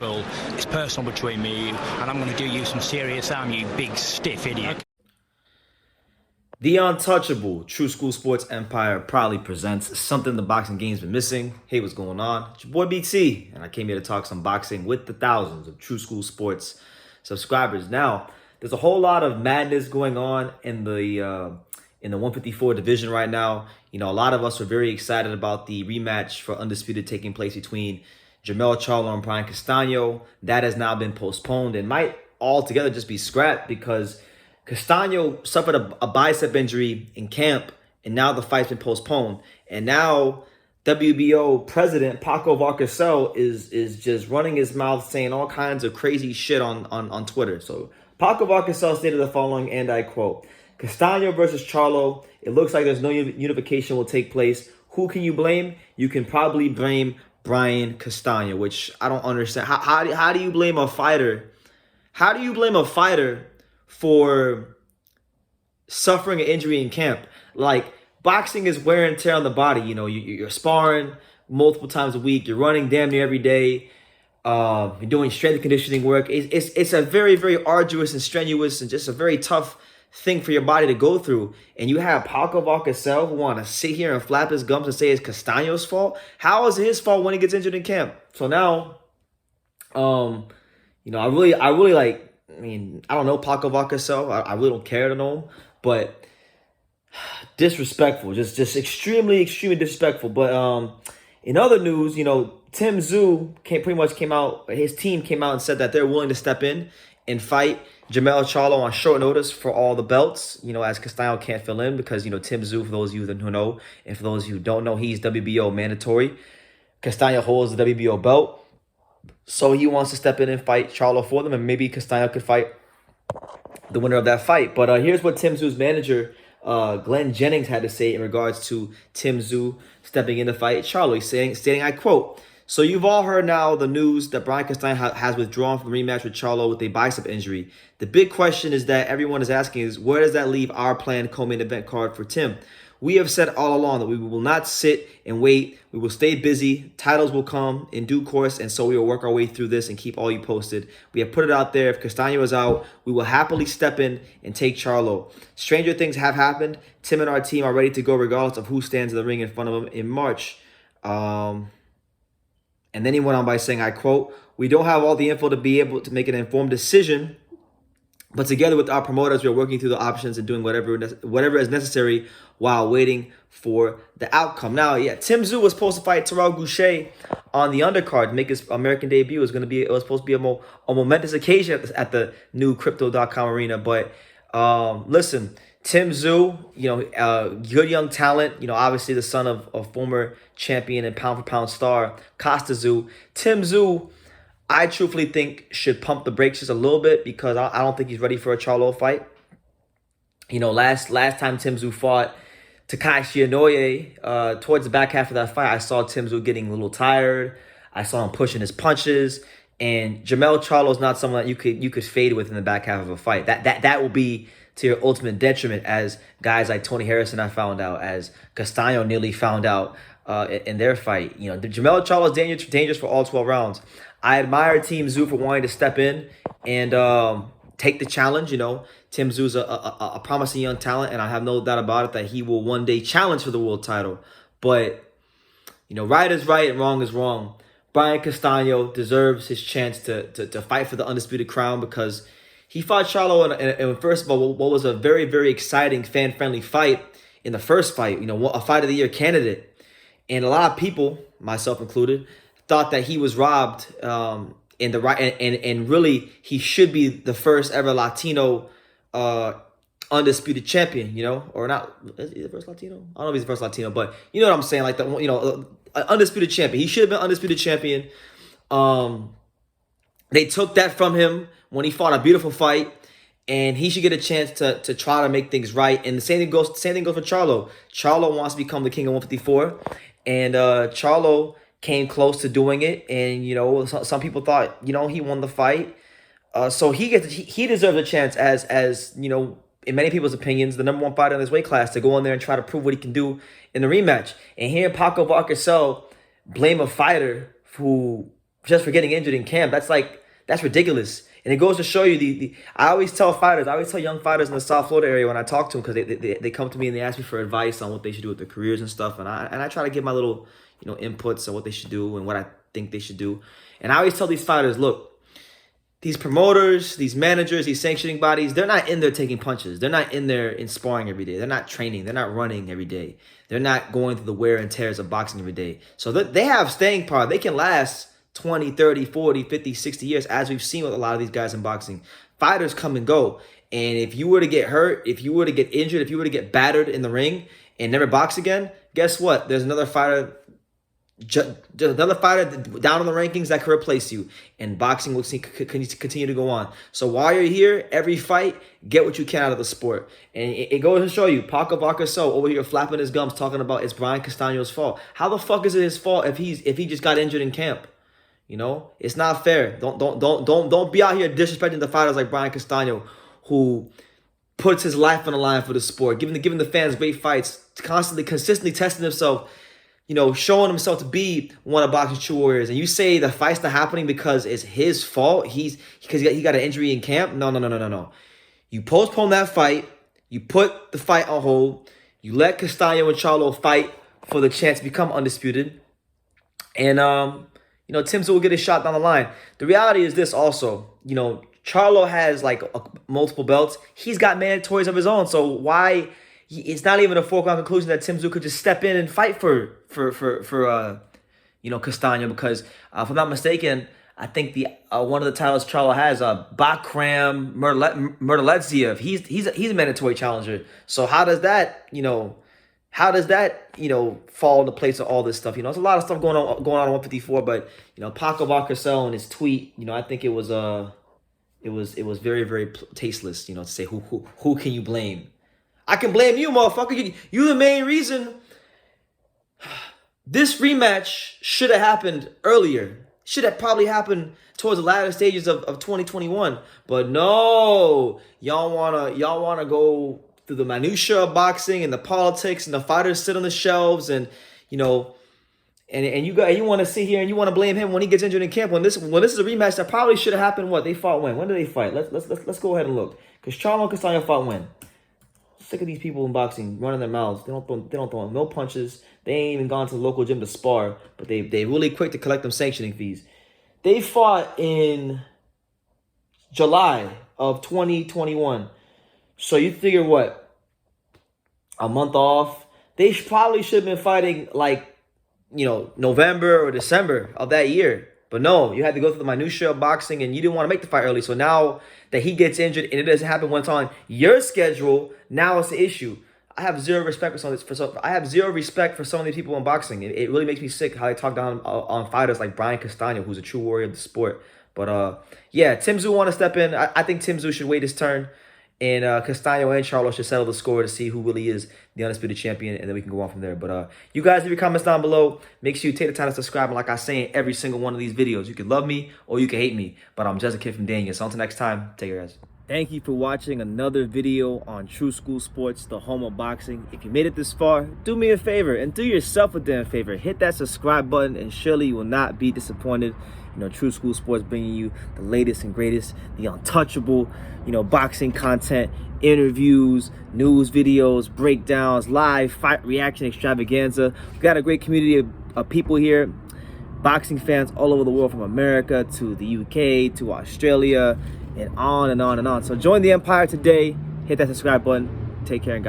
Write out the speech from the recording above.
Well, it's personal between me and you, and I'm going to do you some serious harm, you big stiff idiot. The Untouchable True School Sports Empire proudly presents something the boxing game's been missing. Hey, what's going on? It's your boy BT, and I came here to talk some boxing with the thousands of True School Sports subscribers. Now, there's a whole lot of madness going on in the 154 division right now. You know, a lot of us were very excited about the rematch for Undisputed taking place between Charlo and Brian Castano. That has now been postponed and might altogether just be scrapped because Castano suffered a bicep injury in camp, and now the fight's been postponed. And now WBO president Paco Valcárcel is just running his mouth saying all kinds of crazy shit on Twitter. So Paco Valcárcel stated the following, and I quote, "Castano versus Charlo, it looks like there's no unification will take place. Who can you blame? You can probably blame Brian Castano," which I don't understand. How do you blame a fighter? How do you blame a fighter for suffering an injury in camp? Like, boxing is wear and tear on the body. You know, you're sparring multiple times a week. You're running damn near every day. You're doing strength and conditioning work. It's a very, very arduous and strenuous and just a very tough thing for your body to go through. And you have Paco Valcárcel who want to sit here and flap his gums and say it's Castano's fault. How is it his fault when he gets injured in camp? So now, you know, I really like. I mean, I don't know Paco Valcárcel. I really don't care to know him, but disrespectful, just extremely disrespectful. But in other news, you know, Tyszu came out. His team came out and said that they're willing to step in and fight Charlo on short notice for all the belts. You know, as Castano can't fill in because, you know, Tyszu, for those of you who know, and for those of you who don't know, he's WBO mandatory. Castano holds the WBO belt. So he wants to step in and fight Charlo for them, and maybe Castano could fight the winner of that fight. But here's what Tyszu's manager, Glenn Jennings, had to say in regards to Tyszu stepping in to fight Charlo. He's stating, I quote, "So you've all heard now the news that Brian Castano has withdrawn from the rematch with Charlo with a bicep injury. The big question is that everyone is asking is, where does that leave our planned co-main event card for Tim? We have said all along that we will not sit and wait. We will stay busy. Titles will come in due course, and so we will work our way through this and keep all you posted. We have put it out there. If Castano is out, we will happily step in and take Charlo. Stranger things have happened. Tim and our team are ready to go regardless of who stands in the ring in front of him in March." And then he went on by saying, I quote, "We don't have all the info to be able to make an informed decision, but together with our promoters, we are working through the options and doing whatever is necessary while waiting for the outcome." Now, yeah, Tyszu was supposed to fight Terrell Goucher on the undercard, make his American debut. It was supposed to be a momentous occasion at the new Crypto.com arena. But listen, Tyszu, you know, good young talent. You know, obviously the son of former champion and pound for pound star Castano. Tyszu, I truthfully think should pump the brakes just a little bit because I don't think he's ready for a Charlo fight. You know, last time Tyszu fought Takashi Inoue, towards the back half of that fight, I saw Tyszu getting a little tired. I saw him pushing his punches, and Charlo is not someone that you could fade with in the back half of a fight. That will be to your ultimate detriment, as guys like Tony Harrison I found out, as Castano nearly found out in their fight. You know, Charlo is dangerous for all 12 rounds. I admire Tyszu for wanting to step in and take the challenge. You know, Tyszu's a promising young talent, and I have no doubt about it that he will one day challenge for the world title. But, you know, right is right and wrong is wrong. Brian Castano deserves his chance to fight for the undisputed crown because he fought Charlo in first of all, what was a very, very exciting, fan-friendly fight in the first fight. You know, a Fight of the Year candidate. And a lot of people, myself included, thought that he was robbed in the right, and really he should be the first ever Latino undisputed champion, you know, or not. Is he the first Latino? I don't know if he's the first Latino, but you know what I'm saying, like the, you know, undisputed champion. He should have been undisputed champion. They took that from him when he fought a beautiful fight, and he should get a chance to try to make things right. And the same thing goes for Charlo. Charlo wants to become the king of 154, and Charlo came close to doing it, and you know, some people thought, you know, he won the fight, so he deserves a chance as you know, in many people's opinions, the number one fighter in this weight class, to go in there and try to prove what he can do in the rematch. And here Paco Valcárcel blame a fighter who just for getting injured in camp. That's ridiculous. And it goes to show you I always tell young fighters in the South Florida area when I talk to them, because they come to me and they ask me for advice on what they should do with their careers and stuff. And I try to give my little, inputs on what they should do and what I think they should do. And I always tell these fighters, look, these promoters, these managers, these sanctioning bodies, they're not in there taking punches. They're not in there in sparring every day. They're not training. They're not running every day. They're not going through the wear and tears of boxing every day. So they have staying power. They can last 20, 30, 40, 50, 60 years, as we've seen with a lot of these guys in boxing. Fighters come and go. And if you were to get hurt, if you were to get injured, if you were to get battered in the ring and never box again, guess what? There's another fighter down in the rankings that could replace you, and boxing will continue to go on. So while you're here, every fight, get what you can out of the sport. And it goes to show you, Paco Vacasso over here flapping his gums talking about it's Brian Castano's fault. How the fuck is it his fault if he just got injured in camp? It's not fair. Don't be out here disrespecting the fighters like Brian Castano, who puts his life on the line for the sport, giving the fans great fights, consistently testing himself, showing himself to be one of boxing's true warriors. And you say the fight's not happening because it's his fault? Because he got an injury in camp? No. You postpone that fight. You put the fight on hold. You let Castano and Charlo fight for the chance to become undisputed. And, Tymzu will get his shot down the line. The reality is this also, Charlo has multiple belts. He's got mandatories of his own. So why... It's not even a foregone conclusion that Tymzu could just step in and fight for Castano, because if I'm not mistaken, I think the one of the titles Charlo has, Bakram Murtaletsiev, he's a mandatory challenger. So how does that fall into place of all this stuff? There's a lot of stuff going on 154, but Paco Vacasso and his tweet, I think it was very, very tasteless, to say who can you blame? I can blame you, motherfucker. You the main reason. This rematch should have happened earlier. Should have probably happened towards the latter stages of 2021. But no, y'all wanna go through the minutia of boxing and the politics, and the fighters sit on the shelves, and and you want to sit here and you want to blame him when he gets injured in camp. When this is a rematch that probably should have happened. What they fought when? When did they fight? Let's go ahead and look. Because Charlo and Castano fought when? Sick of these people in boxing running their mouths. They don't throw no punches. They ain't even gone to the local gym to spar, but they really quick to collect them sanctioning fees. They fought in July of 2021. So you figure what? A month off. They probably should have been fighting November or December of that year. But no, you had to go through the minutia of boxing, and you didn't want to make the fight early. So now that he gets injured and it doesn't happen once on your schedule, now it's the issue. I have zero respect for some of this. I have zero respect for some of these people in boxing. It really makes me sick how they talk down on fighters like Brian Castano, who's a true warrior of the sport. But yeah, Tymzu want to step in. I think Tymzu should wait his turn. And Castano and Charlo should settle the score to see who really is the undisputed champion, and then we can go on from there. But you guys leave your comments down below. Make sure you take the time to subscribe. And like I say in every single one of these videos, you can love me or you can hate me. But I'm just a kid from Daniel. So until next time, take care, guys. Thank you for watching another video on True School Sports, the home of boxing. If you made it this far, do me a favor and do yourself a damn favor. Hit that subscribe button, and surely you will not be disappointed. True School Sports bringing you the latest and greatest, the untouchable, boxing content, interviews, news videos, breakdowns, live fight reaction extravaganza. We've got a great community of people here, boxing fans all over the world, from America to the UK to Australia, and on and on and on. So join the empire today. Hit that subscribe button. Take care and God bless.